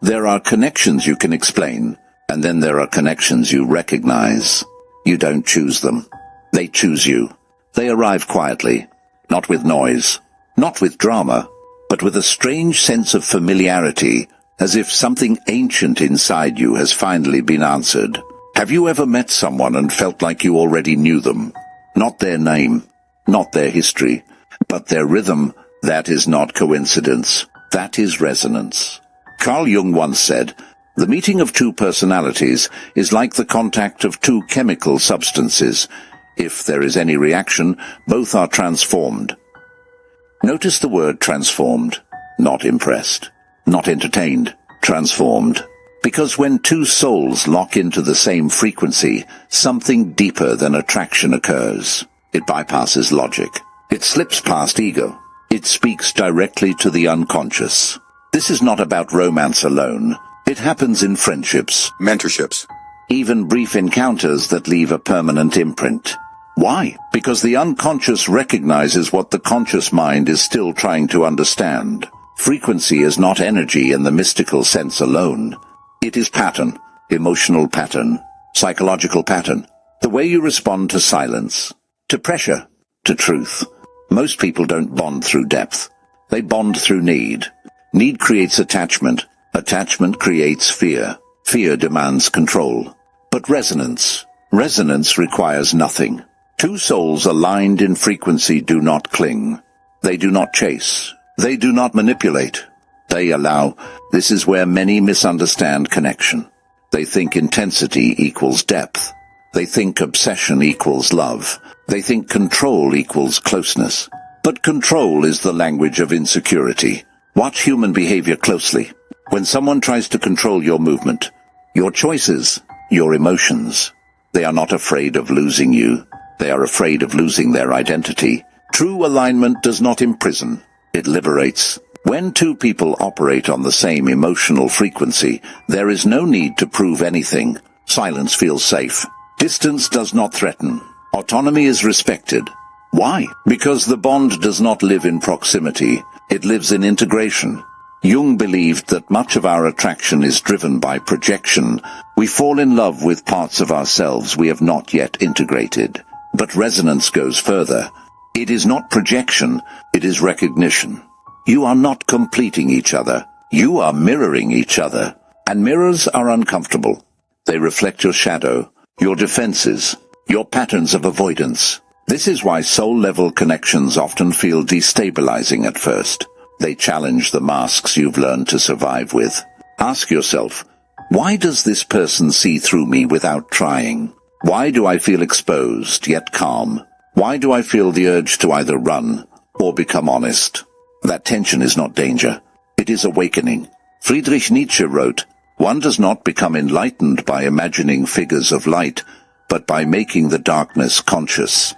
There are connections you can explain, and then there are connections you recognize. You don't choose them. They choose you. They arrive quietly, not with noise, not with drama, but with a strange sense of familiarity, as if something ancient inside you has finally been answered. Have you ever met someone and felt like you already knew them? Not their name, not their history, but their rhythm. That is not coincidence. That is resonance. Carl Jung once said, "The meeting of two personalities is like the contact of two chemical substances. If there is any reaction, both are transformed." Notice the word transformed, not impressed, not entertained, transformed. Because when two souls lock into the same frequency, something deeper than attraction occurs. It bypasses logic. It slips past ego. It speaks directly to the unconscious. This is not about romance alone. It happens in friendships, mentorships, even brief encounters that leave a permanent imprint. Why? Because the unconscious recognizes what the conscious mind is still trying to understand. Frequency is not energy in the mystical sense alone. It is pattern, emotional pattern, psychological pattern. The way you respond to silence, to pressure, to truth. Most people don't bond through depth. They bond through need. Need creates attachment. Attachment creates fear. Fear demands control. But resonance requires nothing. Two souls aligned in frequency do not cling. They do not chase. They do not manipulate. They allow. This is where many misunderstand connection. They think intensity equals depth. They think obsession equals love. They think control equals closeness. But control is the language of insecurity. Watch human behavior closely. When someone tries to control your movement, your choices, your emotions, they are not afraid of losing you. They are afraid of losing their identity. True alignment does not imprison. It liberates. When two people operate on the same emotional frequency, there is no need to prove anything. Silence feels safe. Distance does not threaten. Autonomy is respected. Why? Because the bond does not live in proximity. It lives in integration. Jung believed that much of our attraction is driven by projection. We fall in love with parts of ourselves we have not yet integrated. But resonance goes further. It is not projection, it is recognition. You are not completing each other. You are mirroring each other. And mirrors are uncomfortable. They reflect your shadow, your defenses, your patterns of avoidance. This is why soul-level connections often feel destabilizing at first. They challenge the masks you've learned to survive with. Ask yourself, why does this person see through me without trying? Why do I feel exposed yet calm? Why do I feel the urge to either run or become honest? That tension is not danger. It is awakening. Friedrich Nietzsche wrote, "One does not become enlightened by imagining figures of light, but by making the darkness conscious."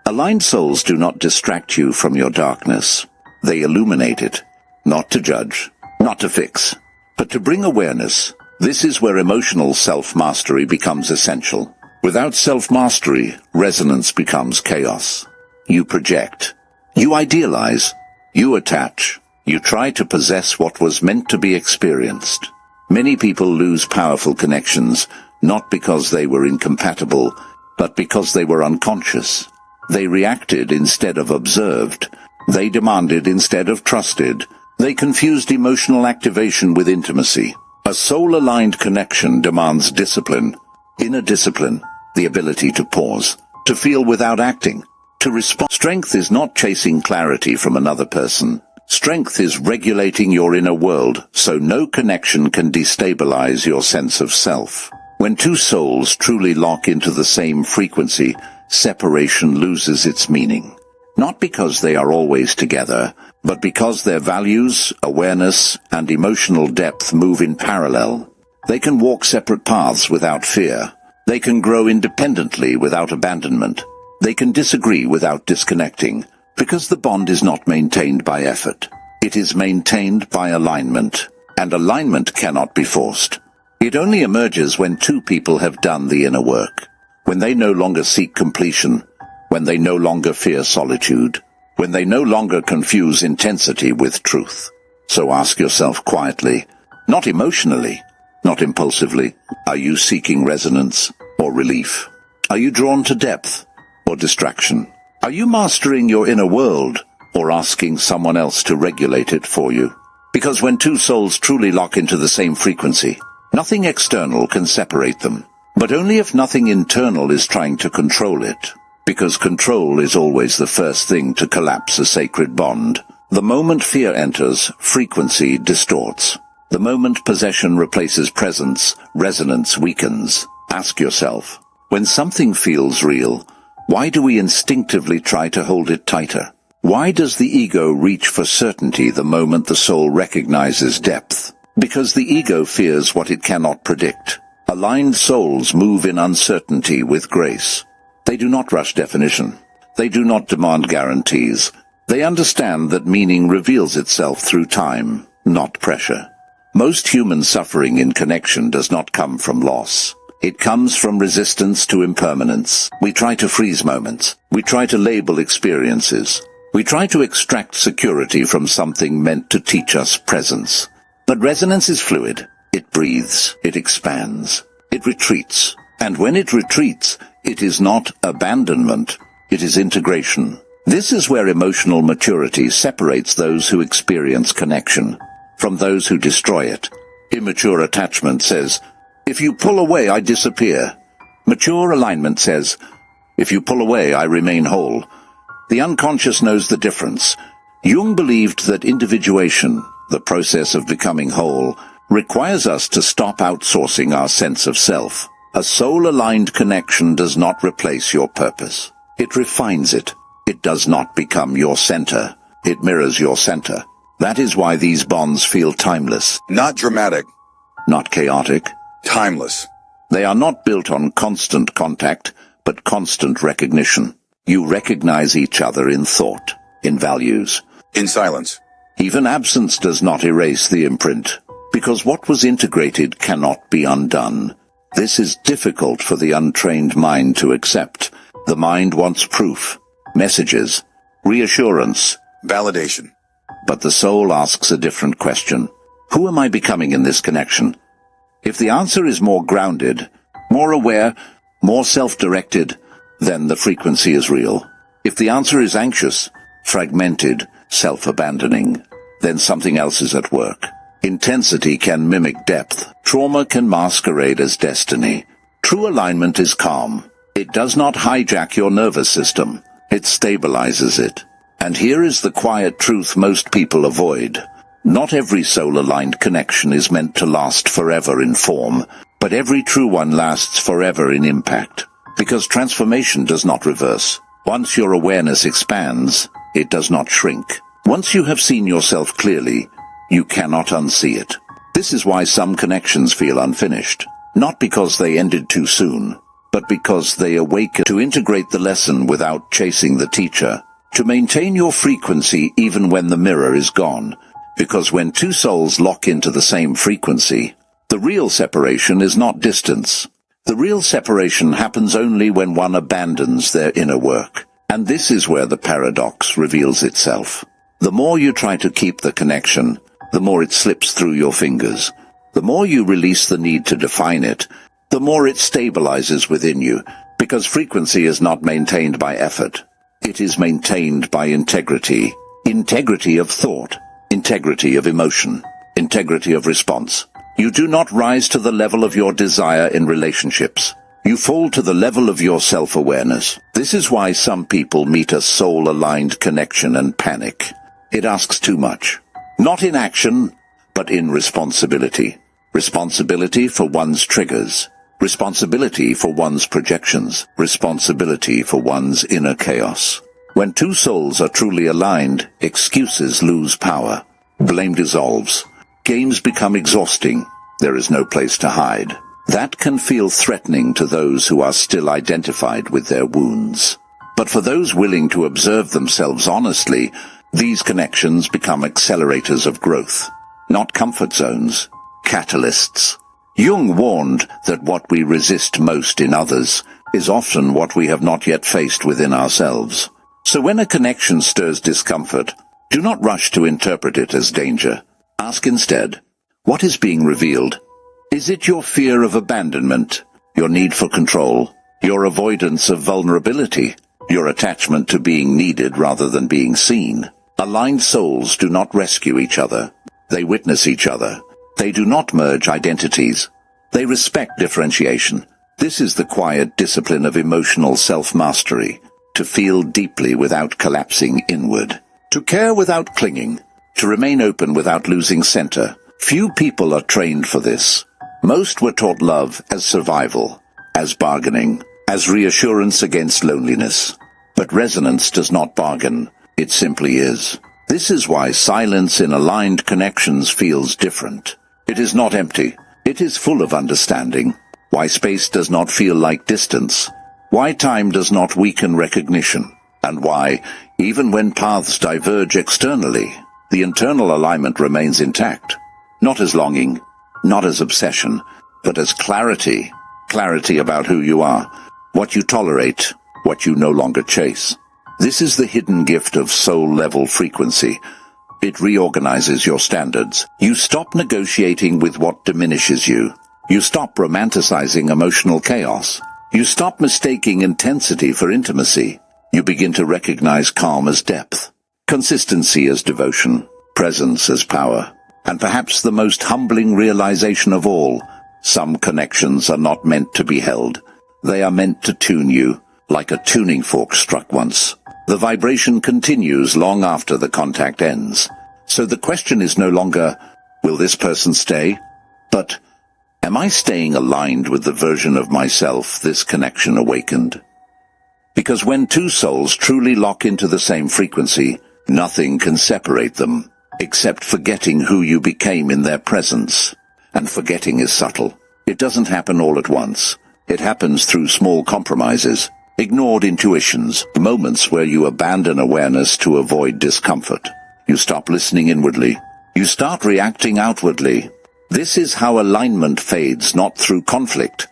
Aligned souls do not distract you from your darkness. They illuminate it, not to judge, not to fix, but to bring awareness. This is where emotional self-mastery becomes essential. Without self-mastery, resonance becomes chaos. You project. You idealize. You attach. You try to possess what was meant to be experienced. Many people lose powerful connections, not because they were incompatible, but because they were unconscious. They reacted instead of observed. They demanded instead of trusted. They confused emotional activation with intimacy. A soul-aligned connection demands discipline. Inner discipline, the ability to pause, to feel without acting, to respond. Strength is not chasing clarity from another person. Strength is regulating your inner world so no connection can destabilize your sense of self. When two souls truly lock into the same frequency, separation loses its meaning. Not because they are always together, but because their values, awareness, and emotional depth move in parallel. They can walk separate paths without fear. They can grow independently without abandonment. They can disagree without disconnecting, because the bond is not maintained by effort. It is maintained by alignment, and alignment cannot be forced. It only emerges when two people have done the inner work, when they no longer seek completion, when they no longer fear solitude, when they no longer confuse intensity with truth. So ask yourself quietly, not emotionally, not impulsively. Are you seeking resonance or relief? Are you drawn to depth or distraction? Are you mastering your inner world or asking someone else to regulate it for you? Because when two souls truly lock into the same frequency, nothing external can separate them. But only if nothing internal is trying to control it. Because control is always the first thing to collapse a sacred bond. The moment fear enters, frequency distorts. The moment possession replaces presence, resonance weakens. Ask yourself, when something feels real, why do we instinctively try to hold it tighter? Why does the ego reach for certainty the moment the soul recognizes depth? Because the ego fears what it cannot predict. Aligned souls move in uncertainty with grace. They do not rush definition. They do not demand guarantees. They understand that meaning reveals itself through time, not pressure. Most human suffering in connection does not come from loss. It comes from resistance to impermanence. We try to freeze moments. We try to label experiences. We try to extract security from something meant to teach us presence. But resonance is fluid. It breathes, it expands, it retreats. And when it retreats, it is not abandonment, it is integration. This is where emotional maturity separates those who experience connection from those who destroy it. Immature attachment says, if you pull away, I disappear. Mature alignment says, if you pull away, I remain whole. The unconscious knows the difference. Jung believed that individuation, the process of becoming whole, requires us to stop outsourcing our sense of self. A soul-aligned connection does not replace your purpose. It refines it. It does not become your center. It mirrors your center. That is why these bonds feel timeless. Not dramatic. Not chaotic. Timeless. They are not built on constant contact, but constant recognition. You recognize each other in thought, in values. In silence. Even absence does not erase the imprint, because what was integrated cannot be undone. This is difficult for the untrained mind to accept. The mind wants proof, messages, reassurance, validation. But the soul asks a different question. Who am I becoming in this connection? If the answer is more grounded, more aware, more self-directed, then the frequency is real. If the answer is anxious, fragmented, self-abandoning, then something else is at work. Intensity can mimic depth. Trauma can masquerade as destiny. True alignment is calm. It does not hijack your nervous system. It stabilizes it. And here is the quiet truth most people avoid. Not every soul-aligned connection is meant to last forever in form, but every true one lasts forever in impact. Because transformation does not reverse. Once your awareness expands, it does not shrink. Once you have seen yourself clearly, you cannot unsee it. This is why some connections feel unfinished. Not because they ended too soon, but because they awaken to integrate the lesson without chasing the teacher. To maintain your frequency even when the mirror is gone. Because when two souls lock into the same frequency, the real separation is not distance. The real separation happens only when one abandons their inner work. And this is where the paradox reveals itself. The more you try to keep the connection, the more it slips through your fingers. The more you release the need to define it, the more it stabilizes within you, because frequency is not maintained by effort. It is maintained by integrity. Integrity of thought, integrity of emotion, integrity of response. You do not rise to the level of your desire in relationships. You fall to the level of your self-awareness. This is why some people meet a soul-aligned connection and panic. It asks too much. Not in action, but in responsibility. Responsibility for one's triggers. Responsibility for one's projections. Responsibility for one's inner chaos. When two souls are truly aligned, excuses lose power. Blame dissolves. Games become exhausting. There is no place to hide. That can feel threatening to those who are still identified with their wounds. But for those willing to observe themselves honestly, these connections become accelerators of growth, not comfort zones, catalysts. Jung warned that what we resist most in others is often what we have not yet faced within ourselves. So when a connection stirs discomfort, do not rush to interpret it as danger. Ask instead, What is being revealed? Is it your fear of abandonment, your need for control, your avoidance of vulnerability, your attachment to being needed rather than being seen? Aligned souls do not rescue each other. They witness each other. They do not merge identities. They respect differentiation. This is the quiet discipline of emotional self-mastery, to feel deeply without collapsing inward, to care without clinging, to remain open without losing center. Few people are trained for this. Most were taught love as survival, as bargaining, as reassurance against loneliness. But resonance does not bargain, it simply is. This is why silence in aligned connections feels different. It is not empty, it is full of understanding. Why space does not feel like distance. Why time does not weaken recognition. And why, even when paths diverge externally, the internal alignment remains intact. Not as longing, not as obsession, but as clarity. Clarity about who you are, what you tolerate, what you no longer chase. This is the hidden gift of soul-level frequency. It reorganizes your standards. You stop negotiating with what diminishes you. You stop romanticizing emotional chaos. You stop mistaking intensity for intimacy. You begin to recognize calm as depth, consistency as devotion, presence as power. And perhaps the most humbling realization of all, some connections are not meant to be held. They are meant to tune you, like a tuning fork struck once. The vibration continues long after the contact ends. So the question is no longer, will this person stay? But, am I staying aligned with the version of myself this connection awakened? Because when two souls truly lock into the same frequency, nothing can separate them, except forgetting who you became in their presence. And forgetting is subtle. It doesn't happen all at once. It happens through small compromises, ignored intuitions, moments where you abandon awareness to avoid discomfort. You stop listening inwardly. You start reacting outwardly. This is how alignment fades, not through conflict,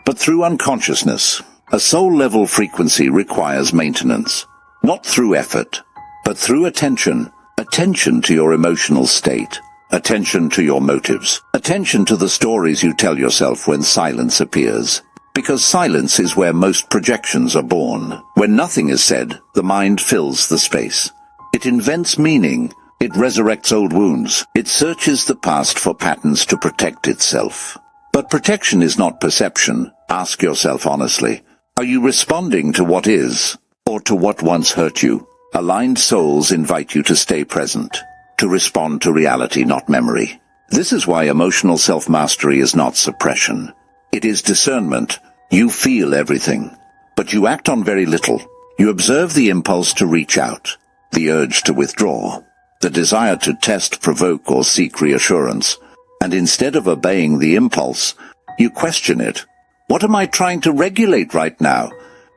but through unconsciousness. A soul-level frequency requires maintenance, not through effort, but through attention. Attention to your emotional state, attention to your motives, attention to the stories you tell yourself when silence appears. Because silence is where most projections are born. When nothing is said, the mind fills the space. It invents meaning. It resurrects old wounds. It searches the past for patterns to protect itself. But protection is not perception. Ask yourself honestly, are you responding to what is, or to what once hurt you? Aligned souls invite you to stay present, to respond to reality, not memory. This is why emotional self-mastery is not suppression. It is discernment. You feel everything, but you act on very little. You observe the impulse to reach out, the urge to withdraw, the desire to test, provoke, or seek reassurance. And instead of obeying the impulse, you question it. What am I trying to regulate right now?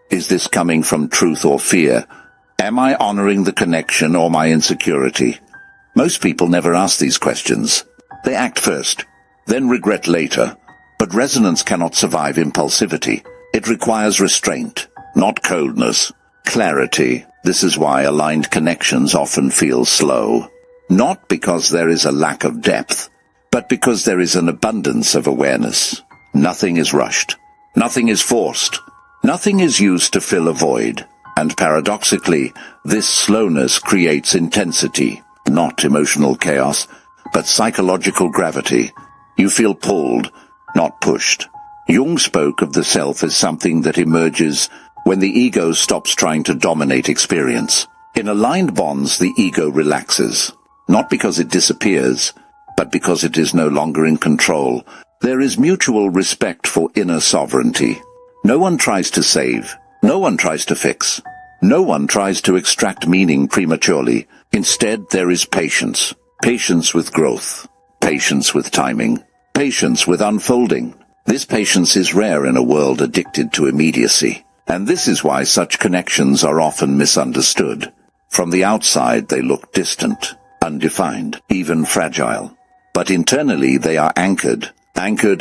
Is this coming from truth or fear? Am I honoring the connection or my insecurity? Most people never ask these questions. They act first, then regret later. But resonance cannot survive impulsivity. It requires restraint, not coldness. Clarity. This is why aligned connections often feel slow. Not because there is a lack of depth, but because there is an abundance of awareness. Nothing is rushed. Nothing is forced. Nothing is used to fill a void. And paradoxically, this slowness creates intensity, not emotional chaos, but psychological gravity. You feel pulled, not pushed. Jung spoke of the self as something that emerges when the ego stops trying to dominate experience. In aligned bonds, the ego relaxes, not because it disappears, but because it is no longer in control. There is mutual respect for inner sovereignty. No one tries to save. No one tries to fix. No one tries to extract meaning prematurely. Instead, there is patience. Patience with growth. Patience with timing. Patience with unfolding. This patience is rare in a world addicted to immediacy. And this is why such connections are often misunderstood. From the outside, they look distant, undefined, even fragile. But internally, they are anchored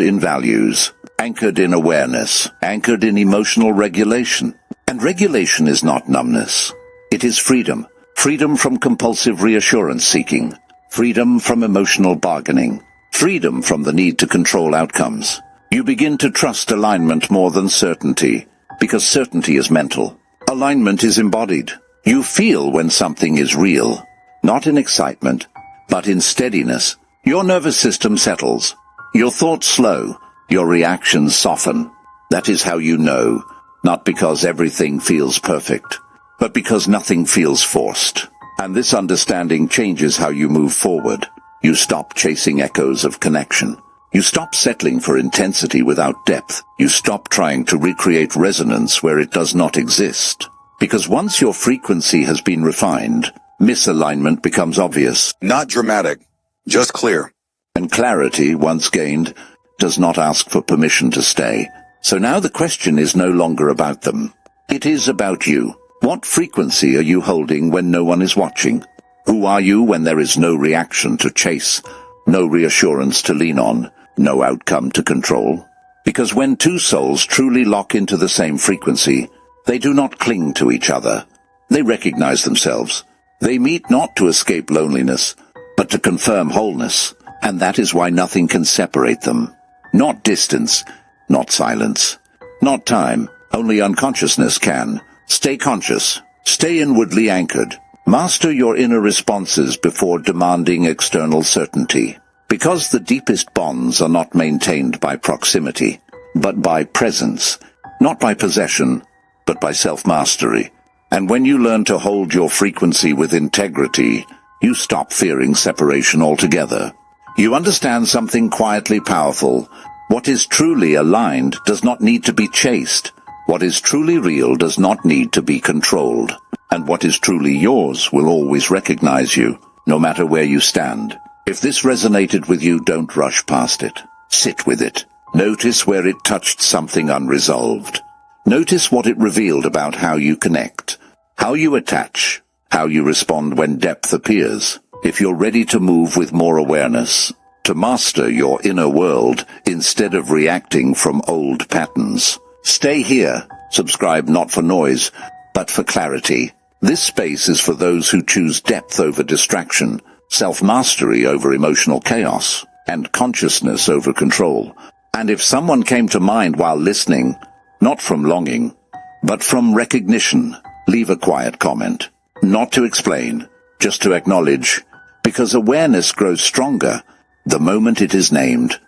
in values, anchored in awareness, anchored in emotional regulation. And regulation is not numbness. It is freedom. Freedom from compulsive reassurance seeking. Freedom from emotional bargaining. freedom from the need to control outcomes. You begin to trust alignment more than certainty, because certainty is mental. Alignment is embodied. You feel when something is real, not in excitement, but in steadiness. Your nervous system settles. Your thoughts slow. Your reactions soften. That is how you know, not because everything feels perfect, but because nothing feels forced. And this understanding changes how you move forward. You stop chasing echoes of connection. You stop settling for intensity without depth. You stop trying to recreate resonance where it does not exist. Because once your frequency has been refined, misalignment becomes obvious. Not dramatic, just clear. And clarity, once gained, does not ask for permission to stay. So now the question is no longer about them. It is about you. What frequency are you holding when no one is watching? Who are you when there is no reaction to chase, no reassurance to lean on, no outcome to control? Because when two souls truly lock into the same frequency, they do not cling to each other. They recognize themselves. They meet not to escape loneliness, but to confirm wholeness. And that is why nothing can separate them. Not distance, not silence, not time. Only unconsciousness can. Stay conscious. Stay inwardly anchored. Master your inner responses before demanding external certainty. Because the deepest bonds are not maintained by proximity, but by presence, not by possession, but by self-mastery. And when you learn to hold your frequency with integrity, you stop fearing separation altogether. You understand something quietly powerful. What is truly aligned does not need to be chased. What is truly real does not need to be controlled. And what is truly yours will always recognize you, no matter where you stand. If this resonated with you, don't rush past it. Sit with it. Notice where it touched something unresolved. Notice what it revealed about how you connect, how you attach, how you respond when depth appears. If you're ready to move with more awareness, to master your inner world instead of reacting from old patterns, stay here. Subscribe not for noise, but for clarity. This space is for those who choose depth over distraction, self-mastery over emotional chaos, and consciousness over control. And if someone came to mind while listening, not from longing, but from recognition, leave a quiet comment. Not to explain, just to acknowledge, because awareness grows stronger the moment it is named.